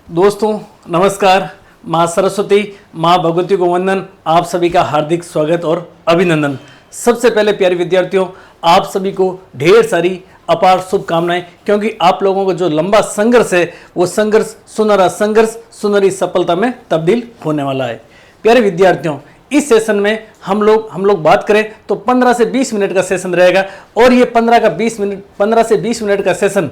दोस्तों नमस्कार। माँ सरस्वती, माँ भगवती को वंदन। आप सभी का हार्दिक स्वागत और अभिनंदन। सबसे पहले प्यारे विद्यार्थियों, आप सभी को ढेर सारी अपार शुभकामनाएं, क्योंकि आप लोगों का जो लंबा संघर्ष है वो संघर्ष सुनहरी सफलता में तब्दील होने वाला है। प्यारे विद्यार्थियों, इस सेशन में हम लोग बात करें तो 15 से 20 मिनट का सेशन रहेगा और ये 15 से 20 मिनट का सेशन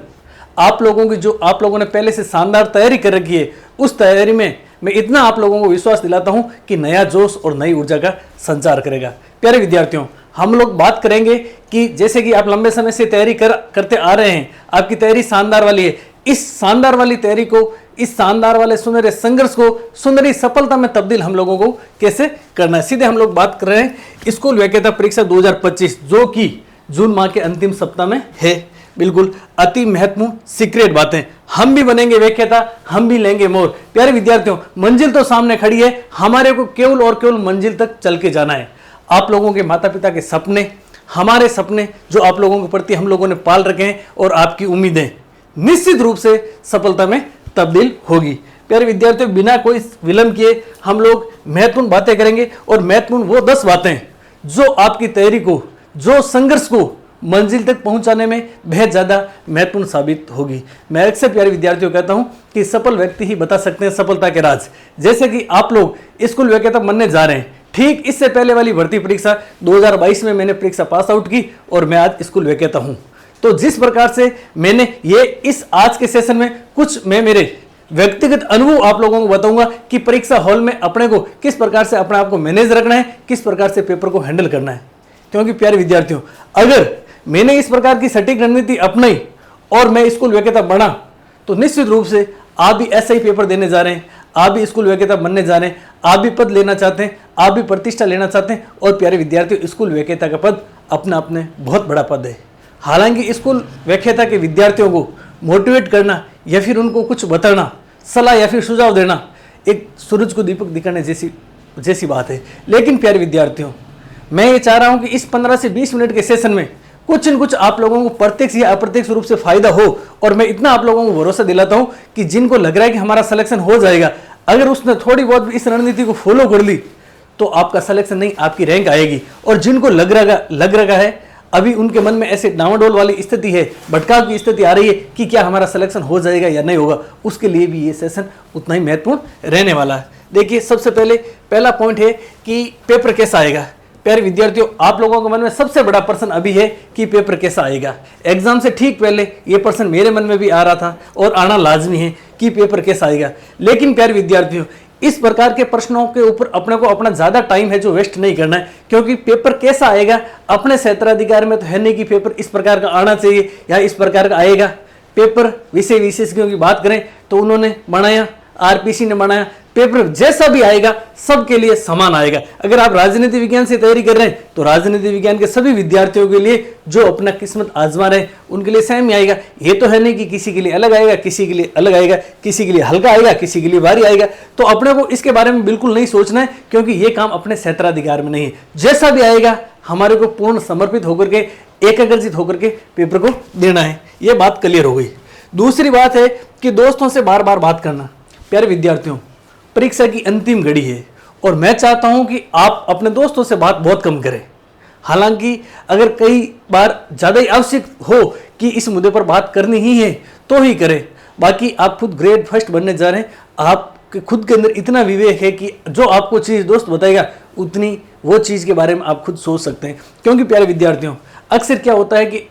आप लोगों की जो आप लोगों ने पहले से शानदार तैयारी कर रखी है, उस तैयारी में मैं इतना आप लोगों को विश्वास दिलाता हूं कि नया जोश और नई ऊर्जा का संचार करेगा। प्यारे विद्यार्थियों, हम लोग बात करेंगे कि जैसे कि आप लंबे समय से तैयारी करते आ रहे हैं, आपकी तैयारी शानदार वाली है। इस शानदार वाली तैयारी को, इस शानदार वाले सुनहरे संघर्ष को सुनहरी सफलता में तब्दील हम लोगों को कैसे करना है, सीधे हम लोग बात कर रहे हैं स्कूल विक्रेता परीक्षा 2025, जो कि जून माह के अंतिम सप्ताह में है। बिल्कुल अति महत्वपूर्ण सीक्रेट बातें। हम भी बनेंगे विक्रेता, हम भी लेंगे मोर। प्यारे विद्यार्थियों, मंजिल तो सामने खड़ी है, हमारे को केवल और केवल मंजिल तक चल के जाना है। आप लोगों के माता पिता के सपने, हमारे सपने जो आप लोगों के प्रति हम लोगों ने पाल रखे हैं, और आपकी उम्मीदें निश्चित रूप से सफलता में तब्दील होगी। प्यारे विद्यार्थियों, बिना कोई विलंब किए हम लोग महत्वपूर्ण बातें करेंगे, और महत्वपूर्ण वो 10 बातें जो आपकी तैयारी को, जो संघर्ष को मंजिल तक पहुंचाने में बेहद ज्यादा महत्वपूर्ण साबित होगी। मैं अक्सर प्यारे विद्यार्थियों कहता हूं कि सफल व्यक्ति ही बता सकते हैं सफलता के राज। जैसे कि आप लोग स्कूल विक्रेता बनने जा रहे हैं, ठीक इससे पहले वाली भर्ती परीक्षा 2022 में मैंने परीक्षा पास आउट की और मैं आज स्कूल विक्रेता हूं। तो जिस प्रकार से मैंने ये इस आज के सेशन में कुछ मैं मेरे व्यक्तिगत अनुभव आप लोगों को बताऊंगा कि परीक्षा हॉल में अपने को किस प्रकार से अपने आप को मैनेज रखना है, किस प्रकार से पेपर को हैंडल करना है। क्योंकि प्यारे विद्यार्थियों, अगर मैंने इस प्रकार की सटीक रणनीति अपनाई और मैं स्कूल विक्रेता बना, तो निश्चित रूप से आप भी ऐसा ही पेपर देने जा रहे हैं, आप भी स्कूल विक्रेता बनने जा रहे हैं, आप भी पद लेना चाहते हैं, आप भी प्रतिष्ठा लेना चाहते हैं। और प्यारे विद्यार्थियों, स्कूल विक्रेता का पद अपना अपने बहुत बड़ा पद है। हालांकि स्कूल विक्रेता के विद्यार्थियों को मोटिवेट करना या फिर उनको कुछ बताना, सलाह या फिर सुझाव देना एक सूरज को दीपक दिखाने जैसी बात है। लेकिन प्यारे विद्यार्थियों, मैं ये चाह रहा हूं कि इस 15 से 20 मिनट के सेशन में कुछ न कुछ आप लोगों को प्रत्यक्ष या अप्रत्यक्ष रूप से फायदा हो। और मैं इतना आप लोगों को भरोसा दिलाता हूं कि जिनको लग रहा है कि हमारा सिलेक्शन हो जाएगा, अगर उसने थोड़ी बहुत भी इस रणनीति को फॉलो कर ली तो आपका सिलेक्शन नहीं, आपकी रैंक आएगी। और जिनको लग रहा है अभी उनके मन में ऐसे डावाडोल वाली स्थिति है, भटकाव की स्थिति आ रही है कि क्या हमारा सिलेक्शन हो जाएगा या नहीं होगा, उसके लिए भी ये सेशन उतना ही महत्वपूर्ण रहने वाला है। देखिए, सबसे पहला पॉइंट है कि पेपर कैसा आएगा। प्यारे विद्यार्थियों, आप लोगों के मन में सबसे बड़ा प्रश्न अभी है कि पेपर कैसा आएगा। एग्जाम से ठीक पहले ये प्रश्न मेरे मन में भी आ रहा था और आना लाजमी है कि पेपर कैसा आएगा। लेकिन प्यारे विद्यार्थियों, इस प्रकार के प्रश्नों के ऊपर अपने को अपना ज्यादा टाइम है जो वेस्ट नहीं करना है, क्योंकि पेपर कैसा आएगा अपने क्षेत्राधिकार में तो है नहीं कि पेपर इस प्रकार का आना चाहिए या इस प्रकार का आएगा। पेपर विषय विशेषज्ञों की बात करें तो उन्होंने बनाया, आरपीसी ने बनाया, पेपर जैसा भी आएगा सबके लिए समान आएगा। अगर आप राजनीति विज्ञान से तैयारी कर रहे हैं तो राजनीति विज्ञान के सभी विद्यार्थियों के लिए जो अपना किस्मत आजमा रहे हैं उनके लिए सेम ही आएगा। ये तो है नहीं कि किसी के लिए अलग आएगा, किसी के लिए अलग आएगा, किसी के लिए हल्का आएगा, किसी के लिए भारी आएगा। तो अपने को इसके बारे में बिल्कुल नहीं सोचना है, क्योंकि ये काम अपने क्षेत्राधिकार में नहीं है। जैसा भी आएगा हमारे को पूर्ण समर्पित होकर के, एकाग्रचित होकर के पेपर को देना है। ये बात क्लियर हो गई। दूसरी बात है कि दोस्तों से बार बार बात करना। प्यारे विद्यार्थियों, परीक्षा की अंतिम घड़ी है और मैं चाहता हूं कि आप अपने दोस्तों से बात बहुत कम करें। हालांकि अगर कई बार ज़्यादा ही आवश्यक हो कि इस मुद्दे पर बात करनी ही है तो ही करें। बाकी आप खुद ग्रेड फर्स्ट बनने जा रहे हैं, आपके खुद के अंदर इतना विवेक है कि जो आपको चीज़ दोस्त बताएगा उतनी वो चीज़ के बारे में आप खुद सोच सकते हैं। क्योंकि प्यारे विद्यार्थियों, अक्सर क्या होता है कि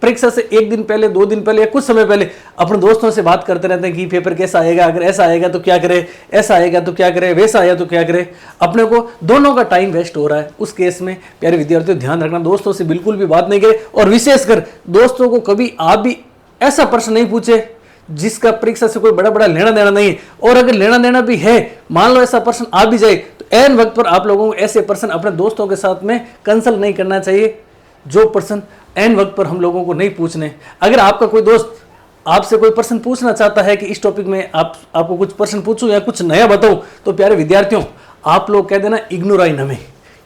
परीक्षा से 1 दिन पहले, 2 दिन पहले या कुछ समय पहले अपने दोस्तों से बात करते रहते हैं कि पेपर कैसा आएगा, अगर ऐसा आएगा तो क्या करे, ऐसा आएगा तो क्या करे, वैसा आया तो क्या करे। अपने को दोनों का टाइम वेस्ट हो रहा है। उस केस में प्यारे विद्यार्थियों ध्यान रखना, दोस्तों से बिल्कुल भी बात नहीं करे। और विशेषकर दोस्तों को कभी आप भी ऐसा प्रश्न नहीं पूछे जिसका परीक्षा से कोई बड़ा लेना देना नहीं है। और अगर लेना देना भी है, मान लो ऐसा प्रश्न आ भी जाए, तो ऐन वक्त पर आप लोगों को ऐसे प्रश्न अपने दोस्तों के साथ में कंसल्ट नहीं करना चाहिए जो प्रश्न एन वक्त पर हम लोगों को नहीं पूछने। अगर आपका कोई दोस्त आपसे कोई प्रश्न पूछना चाहता है कि इस टॉपिक में आपको कुछ प्रश्न पूछूं या कुछ नया बताऊं, तो प्यारे विद्यार्थियों आप लोग कह देना इग्नोराई नमे,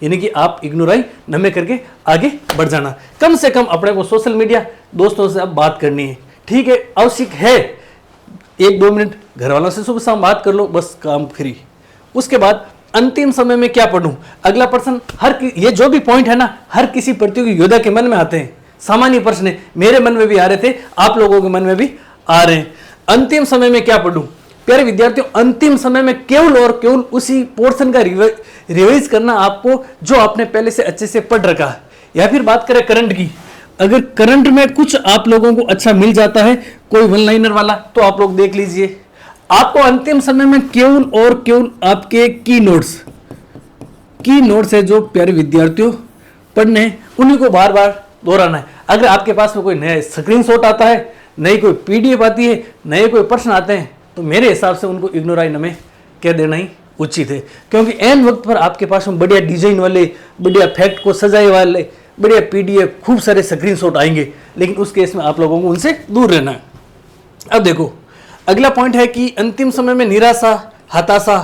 यानी कि आप इग्नोराई नमे करके आगे बढ़ जाना। कम से कम अपने को सोशल मीडिया दोस्तों से अब बात करनी है, ठीक है। आवश्यक है 1-2 मिनट घर वालों से सुबह शाम बात कर लो, बस काम फ्री। उसके बाद अंतिम समय में क्या पढ़ूं, अगला प्रश्न ये जो भी पॉइंट है ना, हर किसी प्रतियोगी योद्धा के मन में आते हैं। सामान्य प्रश्न है, मेरे मन में भी आ रहे थे, आप लोगों के मन में भी आ रहे हैं। अंतिम समय में क्या पढ़ूं? प्यारे विद्यार्थियों, अंतिम समय में केवल और केवल उसी पोर्शन का रिवाइज करना आपको जो आपने पहले से अच्छे से पढ़ रखा है। या फिर बात करें करंट की, अगर करंट में कुछ आप लोगों को अच्छा मिल जाता है, कोई वन लाइनर वाला, तो आप लोग देख लीजिए। आपको अंतिम समय में केवल और केवल आपके की नोट्स है जो प्यारे विद्यार्थियों पढ़ने, उन्हीं को बार बार दोहराना है। अगर आपके पास में कोई नया स्क्रीनशॉट आता है, नई कोई पीडीएफ आती है, नए कोई प्रश्न आते हैं, तो मेरे हिसाब से उनको इग्नोराइन में कह देना ही उचित है। क्योंकि एन वक्त पर आपके पास में बढ़िया डिजाइन वाले, बढ़िया फैक्ट को सजाए वाले, बढ़िया पीडीएफ, खूब सारे स्क्रीनशॉट आएंगे, लेकिन उस केस में आप लोगों को उनसे दूर रहना है। अब देखो, अगला पॉइंट है कि अंतिम समय में निराशा, हताशा,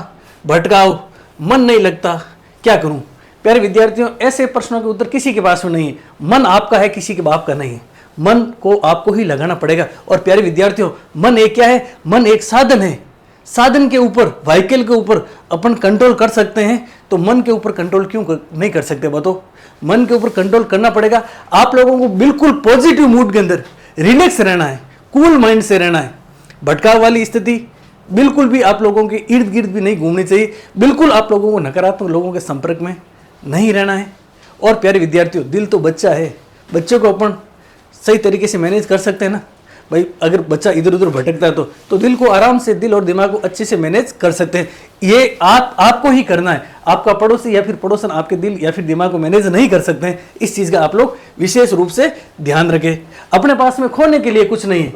भटकाव, मन नहीं लगता, क्या करूं? प्यारे विद्यार्थियों, ऐसे प्रश्नों के उत्तर किसी के पास में नहीं है। मन आपका है, किसी के बाप का नहीं है। मन को आपको ही लगाना पड़ेगा। और प्यारे विद्यार्थियों, मन एक क्या है? मन एक साधन है। साधन के ऊपर, व्हीकल के ऊपर अपन कंट्रोल कर सकते हैं, तो मन के ऊपर कंट्रोल क्यों नहीं कर सकते? बताओ, मन के ऊपर कंट्रोल करना पड़ेगा। आप लोगों को बिल्कुल पॉजिटिव मूड के अंदर रिलैक्स रहना है, कूल माइंड से रहना है। भटकाव वाली स्थिति बिल्कुल भी आप लोगों के इर्द गिर्द भी नहीं घूमनी चाहिए। बिल्कुल आप लोगों को नकारात्मक लोगों के संपर्क में नहीं रहना है। और प्यारे विद्यार्थियों, दिल तो बच्चा है, बच्चे को अपन सही तरीके से मैनेज कर सकते हैं ना भाई। अगर बच्चा इधर उधर भटकता है तो दिल को आराम से, दिल और दिमाग को अच्छे से मैनेज कर सकते हैं। ये आपको ही करना है। आपका पड़ोसी या फिर पड़ोसन आपके दिल या फिर दिमाग को मैनेज नहीं कर सकते हैं। इस चीज़ का आप लोग विशेष रूप से ध्यान रखें। अपने पास में खोने के लिए कुछ नहीं है,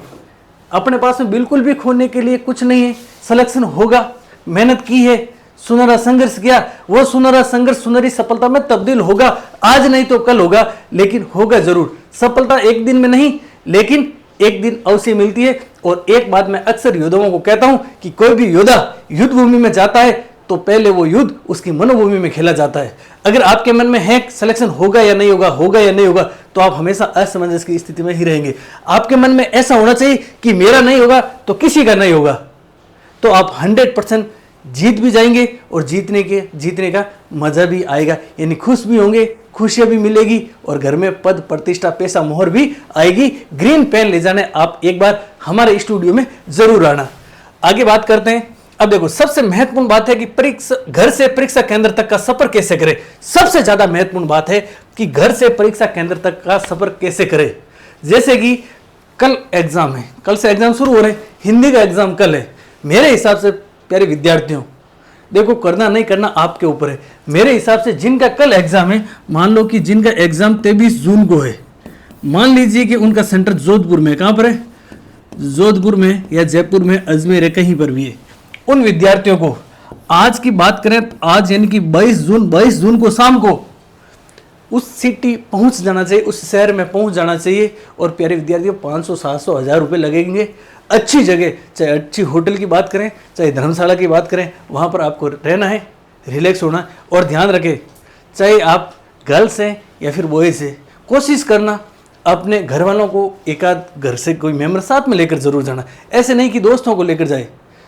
अपने पास में बिल्कुल भी खोने के लिए कुछ नहीं है। सिलेक्शन होगा, मेहनत की है, सुनहरा संघर्ष किया, वो सुनहरा संघर्ष सुनहरी सफलता में तब्दील होगा। आज नहीं तो कल होगा, लेकिन होगा जरूर। सफलता एक दिन में नहीं, लेकिन एक दिन अवश्य मिलती है। और एक बात मैं अक्सर योद्धाओं को कहता हूं कि कोई भी योद्धा युद्ध भूमि में जाता है तो पहले वो युद्ध उसकी मनोभूमि में खेला जाता है। अगर आपके मन में है सिलेक्शन होगा या नहीं होगा, होगा या नहीं होगा, तो आप हमेशा असमंजस की स्थिति में ही रहेंगे। आपके मन में ऐसा होना चाहिए कि मेरा नहीं होगा तो किसी का नहीं होगा, तो आप 100% जीत भी जाएंगे और जीतने का मजा भी आएगा। यानी खुश भी होंगे, खुशियां भी मिलेगी और घर में पद, प्रतिष्ठा, पैसा, मोहर भी आएगी। ग्रीन पेन ले जाने आप एक बार हमारे स्टूडियो में जरूर आना। आगे बात करते हैं। अब देखो, सबसे महत्वपूर्ण बात है कि घर से परीक्षा केंद्र तक का सफर कैसे करें। सबसे ज्यादा महत्वपूर्ण बात है कि घर से परीक्षा केंद्र तक का सफर कैसे करें। जैसे कि कल एग्जाम है, कल से एग्जाम शुरू हो रहे हैं, हिंदी का एग्जाम कल है। मेरे हिसाब से प्यारे विद्यार्थियों, देखो, करना नहीं करना आपके ऊपर है। मेरे हिसाब से जिनका कल एग्जाम है, मान लो कि जिनका एग्जाम 23 जून को है, मान लीजिए कि उनका सेंटर जोधपुर में, कहां पर है? जोधपुर में या जयपुर में, अजमेर है, कहीं पर भी है। उन विद्यार्थियों को आज की बात करें तो आज यानी कि 22 जून को शाम को उस सिटी पहुंच जाना चाहिए, उस शहर में पहुंच जाना चाहिए। और प्यारे विद्यार्थियों, 500, 700, 1000 रुपये लगेंगे। अच्छी जगह, चाहे अच्छी होटल की बात करें, चाहे धर्मशाला की बात करें, वहाँ पर आपको रहना है, रिलैक्स होना। और ध्यान रखें, चाहे आप गर्ल्स हैं या फिर बॉयज हैं, कोशिश करना अपने घर वालों को एक आध घर से कोई मेंबर साथ में लेकर जरूर जाना। ऐसे नहीं कि दोस्तों को लेकर जाए,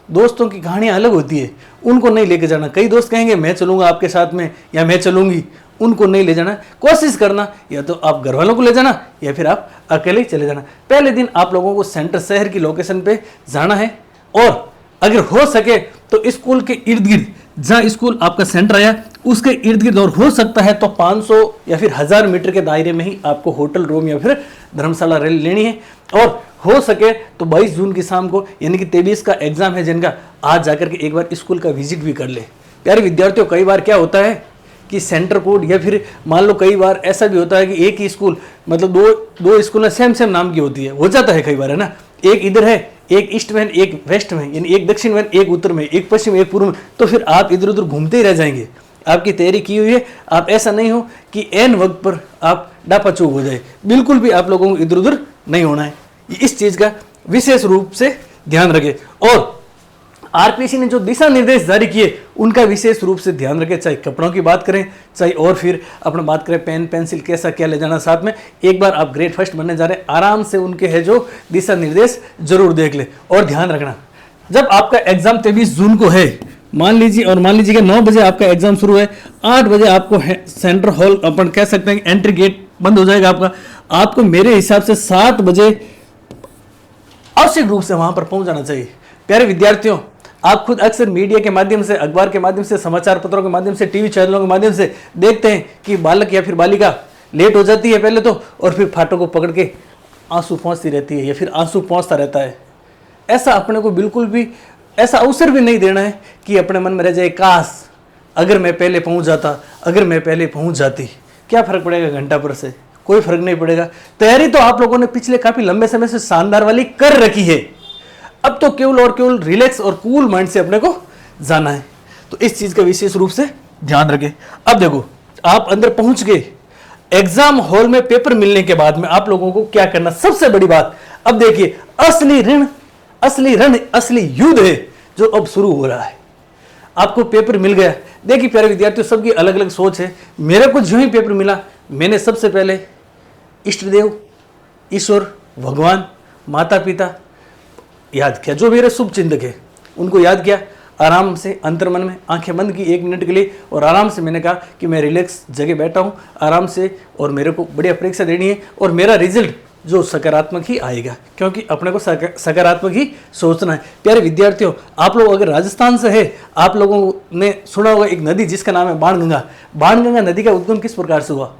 दोस्तों की कहानियाँ अलग होती है, उनको नहीं लेकर जाना। कई दोस्त कहेंगे मैं चलूँगा आपके साथ में या मैं चलूँगी, उनको नहीं ले जाना। कोशिश करना या तो आप घर वालों को ले जाना या फिर आप अकेले ही चले जाना। पहले दिन आप लोगों को सेंटर, शहर की लोकेशन पे जाना है। और अगर हो सके तो स्कूल के इर्द गिर्द, जहाँ स्कूल आपका सेंटर आया उसके इर्द गिर्द, और हो सकता है तो 500 या फिर 1000 मीटर के दायरे में ही आपको होटल रूम या फिर धर्मशाला लेनी है। और हो सके तो 22 जून की शाम को, यानी कि 23 का एग्जाम है जिनका, आज जाकर के एक बार स्कूल का विजिट भी कर ले। प्यारे विद्यार्थियों, कई बार क्या होता है कि सेंटर कोड या फिर मान लो कई बार ऐसा भी होता है कि एक ही स्कूल, मतलब दो स्कूल सेम नाम की होती है, हो जाता है कई बार, है ना। एक इधर है, एक ईस्ट में, एक वेस्ट में, यानी एक दक्षिण में, एक उत्तर में, एक पश्चिम, एक पूर्व में, तो फिर आप इधर उधर घूमते ही रह जाएंगे। आपकी तैयारी की हुई है, आप ऐसा नहीं हो कि एन वक्त पर आप डापाचूक हो जाए। बिल्कुल भी आप लोगों को इधर उधर नहीं होना है। इस चीज का विशेष रूप से ध्यान रखें। और आरपीसी ने जो दिशा निर्देश जारी किए उनका विशेष रूप से ध्यान रखें। चाहे कपड़ों की बात करें, चाहे और फिर अपना बात करें पेन पेंसिल कैसा क्या ले जाना साथ में। एक बार आप ग्रेड फर्स्ट बनने जा रहे हैं, आराम से उनके है जो दिशा निर्देश जरूर देख ले। और ध्यान रखना, जब आपका एग्जाम 23 जून को है, मान लीजिए, और मान लीजिए कि 9 बजे आपका एग्जाम शुरू है, 8 बजे आपको सेंटर हॉल, अपन कह सकते हैं एंट्री गेट बंद हो जाएगा आपका। आपको मेरे हिसाब से 7 बजे आवश्यक रूप से वहां पर पहुंच जाना चाहिए। प्यारे विद्यार्थियों, आप खुद अक्सर मीडिया के माध्यम से, अखबार के माध्यम से, समाचार पत्रों के माध्यम से, टीवी चैनलों के माध्यम से देखते हैं कि बालक या फिर बालिका लेट हो जाती है पहले तो, और फिर फाटक को पकड़ के आंसू पहुंचती रहती है या फिर आंसू पहुंचता रहता है। ऐसा अपने को बिल्कुल भी, ऐसा अवसर भी नहीं देना है कि अपने मन में रह जाए काश अगर मैं पहले पहुंच जाता, अगर मैं पहले पहुंच जाती। क्या फर्क पड़ेगा घंटा भर से? कोई फर्क नहीं पड़ेगा। तैयारी तो आप लोगों ने पिछले काफी लंबे समय से शानदार वाली कर रखी है। अब तो केवल और केवल रिलैक्स और कूल माइंड से अपने को जाना है। तो इस चीज का विशेष रूप से ध्यान रखें। अब देखो, आप अंदर पहुंच गए, एग्जाम हॉल में पेपर मिलने के बाद में आप लोगों को क्या करना, सबसे बड़ी बात, अब देखिए, असली रण, असली युद्ध है जो अब शुरू हो रहा है। आपको पेपर मिल गया। देखिए प्यारे विद्यार्थियों, सबकी अलग अलग सोच है। मेरे को जो ही पेपर मिला, मैंने सबसे पहले इष्ट देव, ईश्वर, भगवान, माता पिता याद किया, जो मेरे शुभ चिंतक है उनको याद किया। आराम से अंतर्मन में आंखें बंद की 1 मिनट के लिए, और आराम से मैंने कहा कि मैं रिलैक्स जगह बैठा हूँ आराम से, और मेरे को बढ़िया परीक्षा देनी है, और मेरा रिजल्ट जो सकारात्मक ही आएगा, क्योंकि अपने को सकारात्मक ही सोचना है। प्यारे विद्यार्थियों, आप लोग अगर राजस्थान से है, आप लोगों ने सुना होगा एक नदी जिसका नाम है बाणगंगा। बाणगंगा नदी का उद्गम किस प्रकार से हुआ?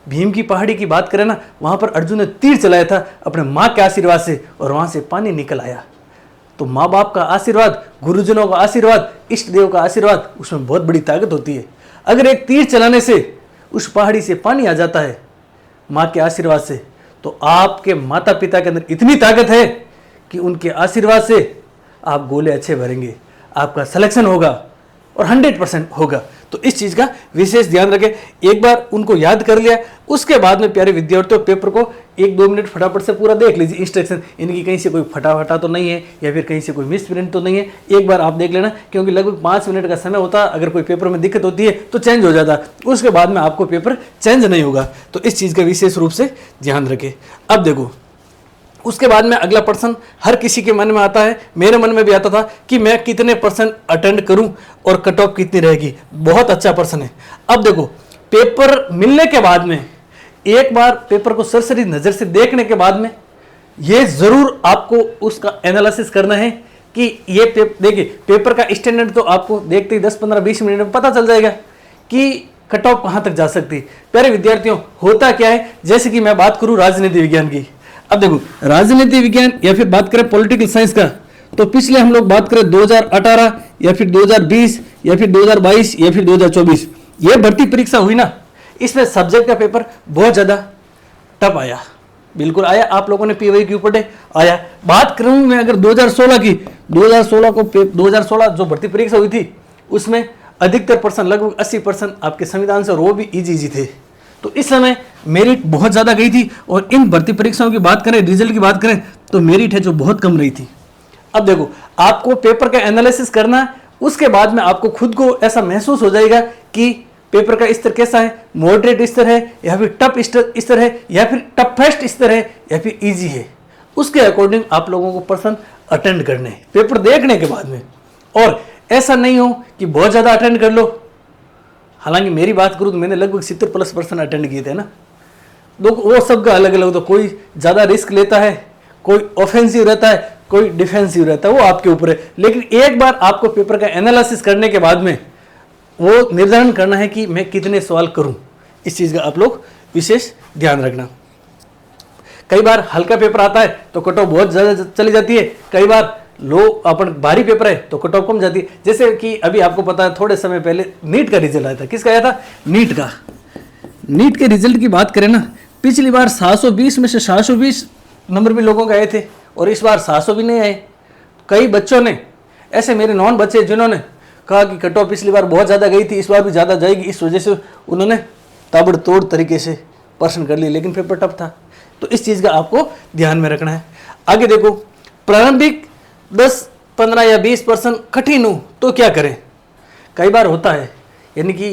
भीम की पहाड़ी की बात करें ना, वहां पर अर्जुन ने तीर चलाया था अपने माँ के आशीर्वाद से, और वहां से पानी निकल आया। तो माँ बाप का आशीर्वाद, गुरुजनों का आशीर्वाद, इष्ट देव का आशीर्वाद, उसमें बहुत बड़ी ताकत होती है। अगर एक तीर चलाने से उस पहाड़ी से पानी आ जाता है माँ के आशीर्वाद से, तो आपके माता पिता के अंदर इतनी ताकत है कि उनके आशीर्वाद से आप गोले अच्छे भरेंगे, आपका सिलेक्शन होगा और 100% होगा। तो इस चीज का विशेष ध्यान रखें। एक बार उनको याद कर लिया, उसके बाद में प्यारे विद्यार्थियों पेपर को 1-2 मिनट फटाफट से पूरा देख लीजिए। इंस्ट्रक्शन इनकी कहीं से कोई फटा तो नहीं है, या फिर कहीं से कोई मिस प्रिंट तो नहीं है, एक बार आप देख लेना, क्योंकि लगभग 5 मिनट का समय होता है। अगर कोई पेपर में दिक्कत होती है तो चेंज हो जाता है, उसके बाद में आपको पेपर चेंज नहीं होगा। तो इस चीज का विशेष रूप से ध्यान रखें। अब देखो, उसके बाद में अगला प्रश्न हर किसी के मन में आता है, मेरे मन में भी आता था कि मैं कितने % अटेंड करूं और कट ऑफ कितनी रहेगी। बहुत अच्छा प्रश्न है। अब देखो, पेपर मिलने के बाद में एक बार पेपर को सरसरी नजर से देखने के बाद में ये जरूर आपको उसका एनालिसिस करना है कि ये देखिए, पेपर का स्टैंडर्ड तो आपको देखते ही 10, 15, 20 मिनट में पता चल जाएगा कि कट ऑफ कहां तक जा सकती है। प्यारे विद्यार्थियों, होता क्या है, जैसे कि मैं बात करूं राजनीति विज्ञान की। अब देखो, राजनीति विज्ञान या फिर बात करें पॉलिटिकल साइंस का, तो पिछले हम लोग बात करें 2018 या फिर 2020 या फिर 2022 या फिर 2024, ये भर्ती परीक्षा हुई ना, इसमें सब्जेक्ट का पेपर बहुत ज्यादा टफ आया, बिल्कुल आया। आप लोगों ने PYQ पढ़े, आया। बात करूं मैं अगर 2016 की, 2016 जो भर्ती परीक्षा हुई थी उसमें अधिकतर पर्सन, लगभग 80% आपके संविधान से, और वो भी इजी थे। तो इस समय मेरिट बहुत ज्यादा गई थी, और इन भर्ती परीक्षाओं की बात करें, रिजल्ट की बात करें, तो मेरिट है जो बहुत कम रही थी। अब देखो, आपको पेपर का एनालिसिस करना है, उसके बाद में आपको खुद को ऐसा महसूस हो जाएगा कि पेपर का स्तर कैसा है, मॉडरेट स्तर है या फिर टफ स्तर है या फिर टफेस्ट स्तर है या फिर इजी है। उसके अकॉर्डिंग आप लोगों को पर्सन अटेंड करने हैं पेपर देखने के बाद में। और ऐसा नहीं हो कि बहुत ज्यादा अटेंड कर लो। हालांकि मेरी बात करूं तो मैंने लगभग 70+ अटेंड किए थे ना। वो सबका अलग अलग, तो कोई ज्यादा रिस्क लेता है, कोई ऑफेंसिव रहता है, कोई डिफेंसिव रहता है, वो आपके ऊपर है। लेकिन एक बार आपको पेपर का एनालिसिस करने के बाद में वो निर्धारण करना है कि मैं कितने सवाल करूं। इस चीज का आप लोग विशेष ध्यान रखना। कई बार हल्का पेपर आता है तो कट ऑफ बहुत ज्यादा चली जाती है, कई बार लो अपन भारी पेपर है तो कट ऑफ कम जाती है। जैसे कि अभी आपको पता है, थोड़े समय पहले नीट का रिजल्ट आया था। किसका आया था? नीट का। नीट के रिजल्ट की बात करें ना, पिछली बार 720 में से 720 नंबर भी लोगों के आए थे, और इस बार 700 भी नहीं आए। कई बच्चों ने, ऐसे मेरे नॉन बच्चे जिन्होंने कहा कि कट ऑफ पिछली बार बहुत ज़्यादा गई थी, इस बार भी ज़्यादा जाएगी, इस वजह से उन्होंने ताबड़तोड़ तरीके से पर्सन कर लिए, लेकिन पेपर टफ था। तो इस चीज़ का आपको ध्यान में रखना है। आगे देखो, प्रारंभिक 10, 15 या 20% कठिन हो तो क्या करें? कई बार होता है, यानी कि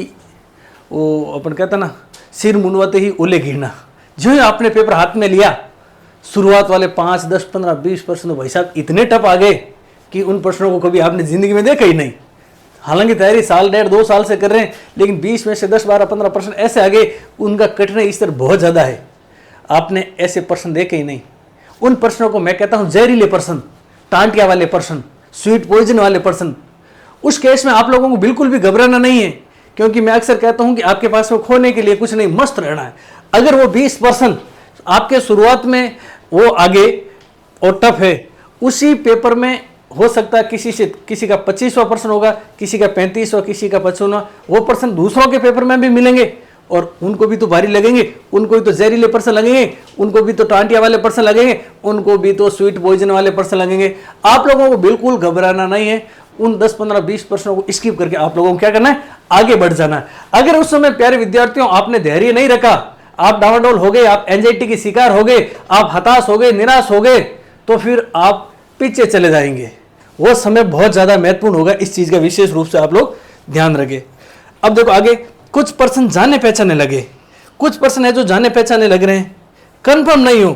वो अपन कहता ना, सिर मुंडवाते ही ओले गिरना। जो ही आपने पेपर हाथ में लिया, शुरुआत वाले 5, 10, 15, 20% भाई साहब इतने टफ आ गए कि उन प्रश्नों को कभी आपने जिंदगी में देखा ही नहीं। हालांकि तैयारी साल डेढ़ 2 साल से कर रहे हैं, लेकिन 20 में से 10 12 15 प्रश्न ऐसे आ गए, उनका कठिनाई स्तर बहुत ज़्यादा है। आपने ऐसे प्रश्न देखे ही नहीं। उन प्रश्नों को मैं कहता हूं जहरीले प्रश्न, टांटिया वाले प्रश्न, स्वीट पॉइजन वाले प्रश्न। उस केस में आप लोगों को बिल्कुल भी घबराना नहीं है, क्योंकि मैं अक्सर कहता हूं कि आपके पास में खोने के लिए कुछ नहीं, मस्त रहना है। अगर वो 20% आपके शुरुआत में वो आगे और टफ है, उसी पेपर में हो सकता है किसी का 25वां प्रश्न होगा, किसी का 35वां, किसी का 55वां, वो प्रश्न दूसरों के पेपर में भी मिलेंगे और उनको भी तो भारी लगेंगे, उनको भी तो जहरीले प्रश्न लगेंगे, उनको भी तो टांटिया वाले प्रश्न लगेंगे, उनको भी तो स्वीट पॉइजन वाले प्रश्न लगेंगे। आप लोगों को बिल्कुल घबराना नहीं है। उन 10 15 20 प्रश्नों को स्किप करके आप लोगों को क्या करना है, आगे बढ़ जाना है। अगर उस समय प्यारे विद्यार्थियों आपने धैर्य नहीं रखा, आप डावाडोल हो गए, आप एंजाइटी के शिकार हो गए, आप हताश हो गए, निराश हो गए, तो फिर आप पीछे चले जाएंगे। वो समय बहुत ज्यादा महत्वपूर्ण होगा। इस चीज का विशेष रूप से आप लोग ध्यान रखें। अब देखो आगे, कुछ प्रश्न जाने पहचाने लगे, कुछ प्रश्न है जो जाने पहचाने लग रहे हैं, कंफर्म नहीं हो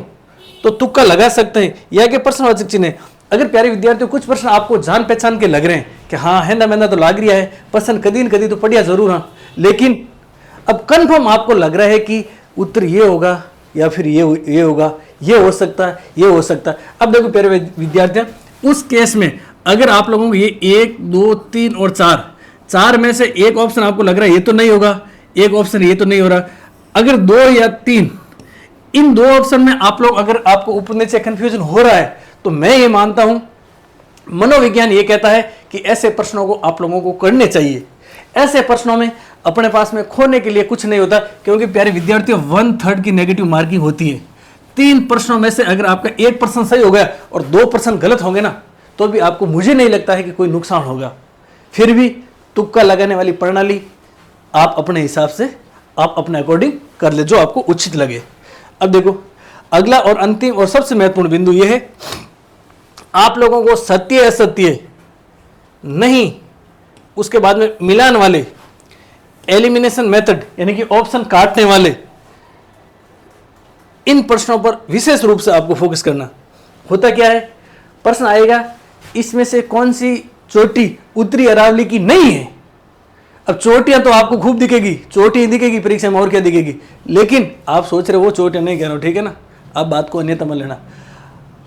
तो तुक्का लगा सकते हैं, या कि प्रश्नवाचक चिन्ह है। अगर प्यारे विद्यार्थियों कुछ प्रश्न आपको जान पहचान के लग रहे हैं कि हाँ हैंदा मैंदा तो लाग रहा है, प्रश्न कदी न कदी तो पढ़िया जरूर हाँ, लेकिन अब कंफर्म आपको लग रहा है कि उत्तर ये होगा या फिर ये होगा, ये हो सकता है, ये हो सकता है। अब देखो प्यारे विद्यार्थियों, उस केस में अगर आप लोगों को ये 1 2 3 और 4 में से एक ऑप्शन आपको लग रहा है ये तो नहीं होगा, एक ऑप्शन ये तो नहीं हो रहा, अगर 2 या 3 इन 2 ऑप्शन में आप लोग, अगर आपको ऊपर नीचे कंफ्यूजन हो रहा है, तो मैं ये मानता हूं, मनोविज्ञान ये कहता है कि ऐसे प्रश्नों को आप लोगों को करने चाहिए। ऐसे प्रश्नों में अपने पास में खोने के लिए कुछ नहीं होता, क्योंकि प्यारे विद्यार्थियों 1/3 की नेगेटिव मार्किंग होती है। 3 प्रश्नों में से अगर आपका 1 प्रश्न सही हो गया और 2 प्रश्न गलत होंगे ना, तो भी आपको, मुझे नहीं लगता है कि कोई नुकसान होगा। फिर भी तुक्का लगाने वाली प्रणाली आप अपने हिसाब से, आप अपने अकॉर्डिंग कर ले, जो आपको उचित लगे। अब देखो अगला और अंतिम और सबसे महत्वपूर्ण बिंदु यह है, आप लोगों को सत्य असत्य नहीं, उसके बाद में मिलान वाले, एलिमिनेशन मेथड यानी कि ऑप्शन काटने वाले, इन प्रश्नों पर विशेष रूप से आपको फोकस करना। होता क्या है, प्रश्न आएगा इसमें से कौन सी चोटी उत्तरी अरावली की नहीं है। अब चोटियां तो आपको खूब दिखेगी, चोटी दिखेगी परीक्षा में, और क्या दिखेगी, लेकिन आप सोच रहे हो वो चोटियां नहीं कह रहा हूं, ठीक है ना, आप बात को अन्यथा मत लेना।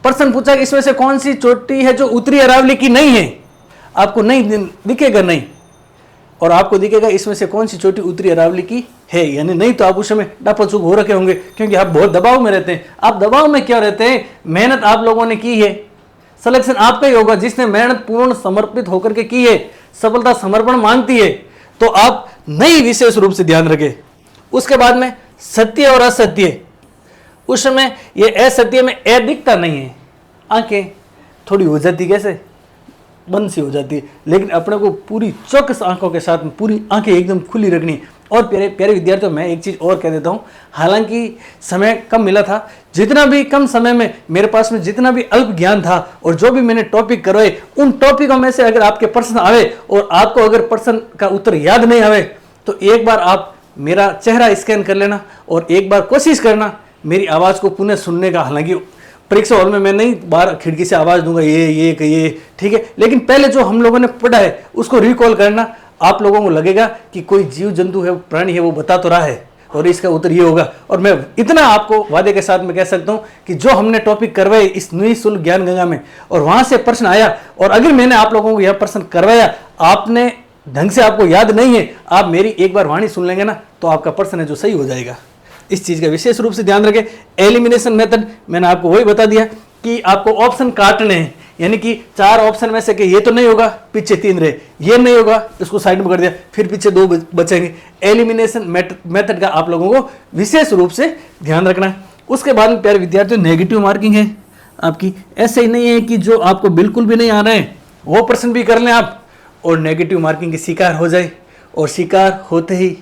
प्रश्न पूछा कि इसमें से कौन सी चोटी है जो उत्तरी अरावली की नहीं है, आपको नहीं दिखेगा नहीं, और आपको दिखेगा इसमें से कौन सी चोटी उत्तरी अरावली की है, यानी नहीं, तो आप उस समय डापाचूक हो रखे होंगे, क्योंकि आप बहुत दबाव में रहते हैं। आप दबाव में क्यों रहते हैं, मेहनत आप लोगों ने की है, सिलेक्शन आपका ही होगा, जिसने मेहनत पूर्ण समर्पित होकर के की है, सफलता समर्पण मांगती है, तो आप नहीं, विशेष रूप से ध्यान रखें। उसके बाद में सत्य और असत्य, उस समय ये असत्य में ए दिखता नहीं है, आंखें थोड़ी हो जाती, कैसे बंद सी हो जाती है, लेकिन अपने को पूरी चौकस आंखों के साथ में पूरी आंखें एकदम खुली रखनी है। और प्यारे प्यारे विद्यार्थियों, मैं एक चीज़ और कह देता हूँ, हालांकि समय कम मिला था, जितना भी कम समय में मेरे पास में जितना भी अल्प ज्ञान था और जो भी मैंने टॉपिक करवाए, उन टॉपिकों में से अगर आपके प्रश्न आवे और आपको अगर प्रश्न का उत्तर याद नहीं आवे, तो एक बार आप मेरा चेहरा स्कैन कर लेना और एक बार कोशिश करना मेरी आवाज़ को पुनः सुनने का। हालांकि परीक्षा हॉल में मैं नहीं बाहर खिड़की से आवाज़ दूंगा ये, ठीक है, लेकिन पहले जो हम लोगों ने पढ़ा है उसको रिकॉल करना। आप लोगों को लगेगा कि कोई जीव जंतु है, प्राणी है, वो बता तो रहा है और इसका उत्तर ये होगा। और मैं इतना आपको वादे के साथ में कह सकता हूँ कि जो हमने टॉपिक करवाए इस निःशुल्क ज्ञान गंगा में, और वहाँ से प्रश्न आया, और अगर मैंने आप लोगों को यह प्रश्न करवाया, आपने ढंग से आपको याद नहीं है, आप मेरी एक बार वाणी सुन लेंगे ना, तो आपका प्रश्न है जो सही हो जाएगा। इस चीज़ का विशेष रूप से ध्यान रखें। एलिमिनेशन मेथड मैंने आपको वही बता दिया कि आपको ऑप्शन काटने हैं, यानी कि 4 ऑप्शन में से कि ये तो नहीं होगा, पीछे 3 रहे, ये नहीं होगा, इसको साइड में कर दिया, फिर पीछे 2 बचेंगे। एलिमिनेशन मेथड का आप लोगों को विशेष रूप से ध्यान रखना है। उसके बाद में प्यारे विद्यार्थियों, नेगेटिव मार्किंग है आपकी। ऐसे ही नहीं है कि जो आपको बिल्कुल भी नहीं आ रहे हैं वो प्रश्न भी कर लें आप और नेगेटिव मार्किंग के शिकार हो जाए, और शिकार होते ही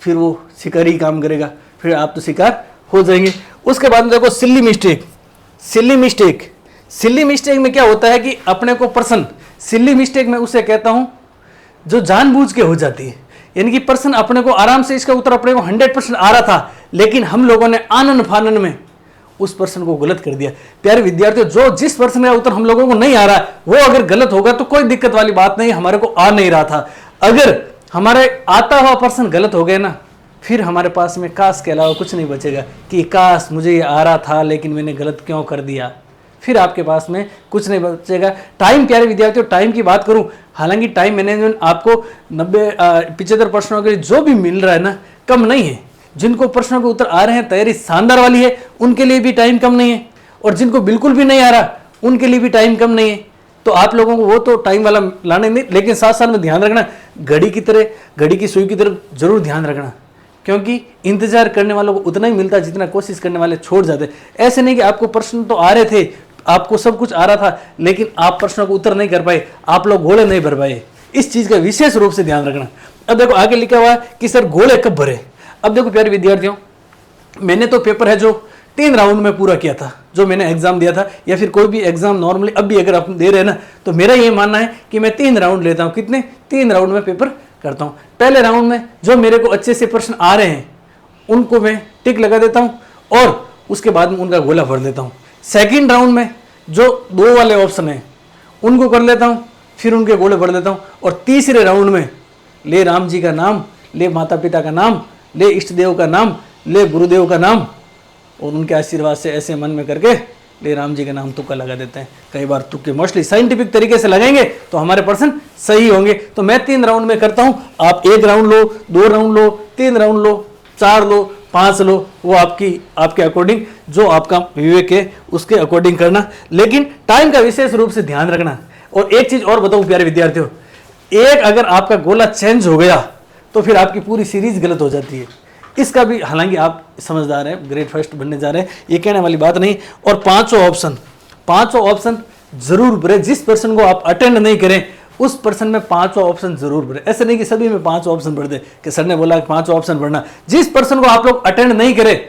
फिर वो शिकारी ही काम करेगा, फिर आप तो शिकार हो जाएंगे। उसके बाद में देखो सिली मिस्टेक में क्या होता है कि अपने को प्रश्न, सिली मिस्टेक में उसे कहता हूं जो जानबूझ के हो जाती है, यानी कि प्रश्न अपने को आराम से इसका उत्तर अपने को 100% आ रहा था, लेकिन हम लोगों ने आनन फानन में उस प्रश्न को गलत कर दिया। प्यारे विद्यार्थियों, जो जिस प्रश्न का उत्तर हम लोगों को नहीं आ रहा वो अगर गलत होगा तो कोई दिक्कत वाली बात नहीं, हमारे को आ नहीं रहा था। अगर हमारे आता हुआ प्रश्न गलत हो गया ना, फिर हमारे पास में काश के अलावा कुछ नहीं बचेगा कि काश मुझे ये आ रहा था लेकिन मैंने गलत क्यों कर दिया। फिर आपके पास में कुछ नहीं बचेगा। टाइम, प्यारे विद्यार्थियों, टाइम की बात करूं, हालांकि टाइम मैनेजमेंट आपको 75 प्रश्नों के लिए जो भी मिल रहा है ना, कम नहीं है। जिनको प्रश्नों के उत्तर आ रहे हैं, तैयारी शानदार वाली है, उनके लिए भी टाइम कम नहीं है, और जिनको बिल्कुल भी नहीं आ रहा उनके लिए भी टाइम कम नहीं है। तो आप लोगों को वो तो टाइम वाला लाने नहीं, लेकिन साथ साथ में ध्यान रखना, घड़ी की तरह, घड़ी की सुई की तरफ जरूर ध्यान रखना, क्योंकि इंतजार करने वालों को उतना ही मिलता है जितना कोशिश करने वाले छोड़ जाते। ऐसे नहीं कि आपको प्रश्न तो आ रहे थे, आपको सब कुछ आ रहा था, लेकिन आप प्रश्नों को उत्तर नहीं कर पाए, आप लोग गोले नहीं भर पाए। इस चीज का विशेष रूप से ध्यान रखना। अब देखो आगे लिखा हुआ है कि सर गोले कब भरे। अब देखो प्यारे विद्यार्थियों, मैंने तो पेपर है जो 3 राउंड में पूरा किया था, जो मैंने एग्जाम दिया था, या फिर कोई भी एग्जाम नॉर्मली अब भी अगर आप दे रहे हैं ना, तो मेरा ये मानना है कि मैं 3 राउंड लेता हूँ। कितने? 3 राउंड में पेपर करता हूँ। पहले राउंड में जो मेरे को अच्छे से प्रश्न आ रहे हैं उनको मैं टिक लगा देता हूँ और उसके बाद में उनका गोला भर देता हूँ। सेकेंड राउंड में जो 2 वाले ऑप्शन हैं उनको कर लेता हूँ, फिर उनके गोले भर देता हूँ। और तीसरे राउंड में ले राम जी का नाम, ले माता पिता का नाम, ले इष्ट देव का नाम, ले गुरुदेव का नाम, और उनके आशीर्वाद से ऐसे मन में करके ले राम जी का नाम तुक्का लगा देते हैं। कई बार तुक्के मोस्टली साइंटिफिक तरीके से लगाएंगे तो हमारे पर्सन सही होंगे। तो मैं 3 राउंड में करता हूं, आप 1 राउंड लो, 2 राउंड लो, 3 राउंड लो, 4 लो, 5 लो, वो आपके अकॉर्डिंग, जो आपका विवेक है उसके अकॉर्डिंग करना, लेकिन टाइम का विशेष रूप से ध्यान रखना। और एक चीज और बताऊं प्यारे विद्यार्थियों, एक अगर आपका गोला चेंज हो गया तो फिर आपकी पूरी सीरीज गलत हो जाती है। इसका भी, हालांकि आप समझदार हैं, ग्रेड फर्स्ट बनने जा रहे हैं, ये कहने वाली बात नहीं। और 5 ऑप्शन जरूर भरे। जिस पर्सन को आप अटेंड नहीं करें उस पर्सन में 5 ऑप्शन जरूर भरे। ऐसे नहीं कि सभी में 5 ऑप्शन भर दे कि सर ने बोला 5 ऑप्शन भरना। जिस पर्सन को आप लोग अटेंड नहीं करें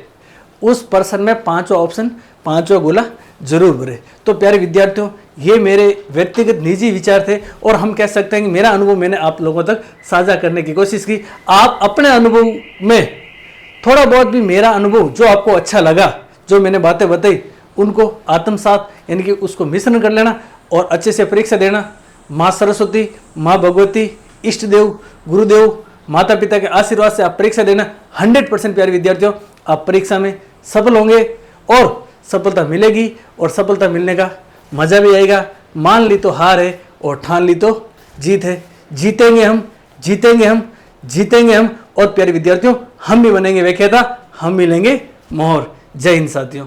उस पर्सन में 5 ऑप्शन, 5 गोला जरूर भरे। तो प्यारे विद्यार्थियों, ये मेरे व्यक्तिगत निजी विचार थे, और हम कह सकते हैं कि मेरा अनुभव मैंने आप लोगों तक साझा करने की कोशिश की। आप अपने अनुभव में थोड़ा बहुत भी मेरा अनुभव जो आपको अच्छा लगा, जो मैंने बातें बताई, उनको आत्मसात यानी कि उसको मिश्रण कर लेना और अच्छे से परीक्षा देना। माँ सरस्वती, माँ भगवती, इष्ट देव, गुरुदेव, माता पिता के आशीर्वाद से आप परीक्षा देना। 100% प्यारे विद्यार्थियों, आप परीक्षा में सफल होंगे और सफलता मिलेगी, और सफलता मिलने का मजा भी आएगा। मान ली तो हार है और ठान ली तो जीत है। जीतेंगे हम, जीतेंगे हम, जीतेंगे हम। और प्यारे विद्यार्थियों, हम भी बनेंगे विजेता, हम मिलेंगे मोहर। जय हिंद साथियों।